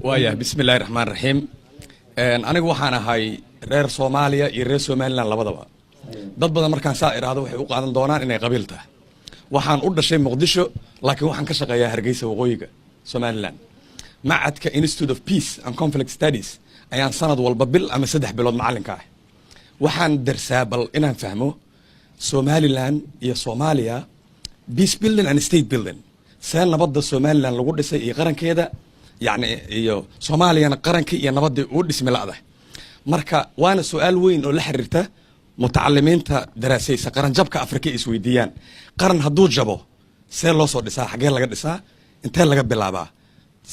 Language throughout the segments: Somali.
وايا بسم الله الرحمن الرحيم anigu waxaan ahay reer Soomaaliya iyo reer Somaliland labadaba dad badan markaan saa iraado waxay u qaadan doonaan inay qabiil tahay waxaan u dhashay Muqdisho laakiin waxaan ka shaqeeyaa Hargeysa waqooyiga Somaliland macadka Institute of Peace and Conflict Studies ayaan sanad walba bil ama 3 bilood macalinka ah waxaan darsaa bal inaan fahmo Somaliland iyo Soomaaliya peace building and state building saan nabadda Somaliland lagu dhisay iyo qarankeeda يعني iyo Soomaaliya qaranka iyo nabadda uu dhismay laada marka waana su'aal weyn oo la xiriirta mutacallimiinta daraasaysa qaran jabka Afrika isweydiiyaan qaran haduu jabo see loo soo dhisaa xagee laga dhisaa intee laga bilaabaa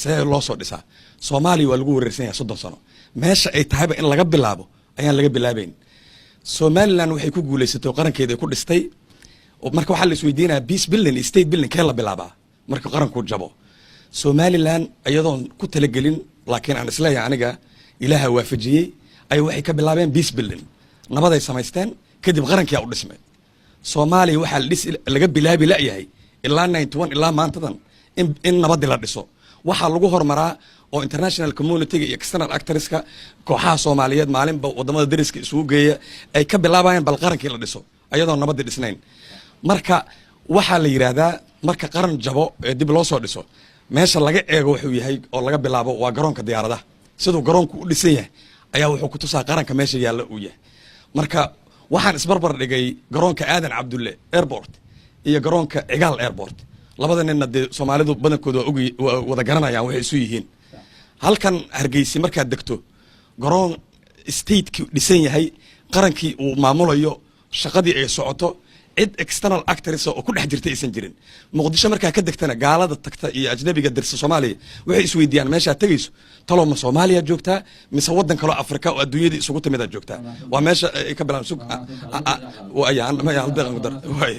see loo soo dhisaa Soomaaliya waa lagu wareersan yahay 30 sano meesha ay tahay in laga bilaabo ayaan laga bilaabayn Somaliland waxay ku guuleysatay qarankeeda ay ku dhistay marka waxa la isweydiinaa peace building state building kee la bilaabaa marka qaranku jabo Somaliland ayadoon ku talagelin laakiin aan isleeyahay aniga ilaaha waafajiyay ay waxay ka bilaabeen peace building nabaday samaysteen kadib qarankii u dhismay Soomaaliya waxa laga bilaabi la yahay ilaa 91 ilaa maantadan in nabad la dhiso waxa lagu hormaraa oo international community iyo external actorska kooxaha Soomaaliyeed maalinba wadamada dariska isugu geeya ay ka bilaabayaan bal qarankii la dhiso ayadoo nabad dhisnayn marka waxa la yiraahdaa marka qaran jabo ee dib loo soo dhiso meesha laga eego wuxuu yahay oo laga bilaabo waa garoonka diyaaradaha sidoo garoonku u dhisan yahay ayaa wuxuu ku tusaa qaranka meesha yaala uu yahay marka waxaan isbarbar dhigay garoonka Aadan Cabdulle Airport iyo garoonka Cigaal Airport labada ninna Soomaalidu badankooda wada garanayaan waxay isu yihiin halkan Hargeysa marka degto garoon state-ki dhisan yahay qarankii uu maamulayo shaqadii ay socoto cid external actors oo ku dhex jirtay aysan jirin Muqdisho markaa ka degtana gaalada tagta iyo ajnabiga dirsa Soomaaliya waxay isweydiiyaan meesha tagayso talo ma Soomaaliya joogtaa mise wadan kale Afrika oo adduunyada isugu timid joogtaa waa meesha ay ka bilaabaan sug waa ayaan ma yaan deeqan dar way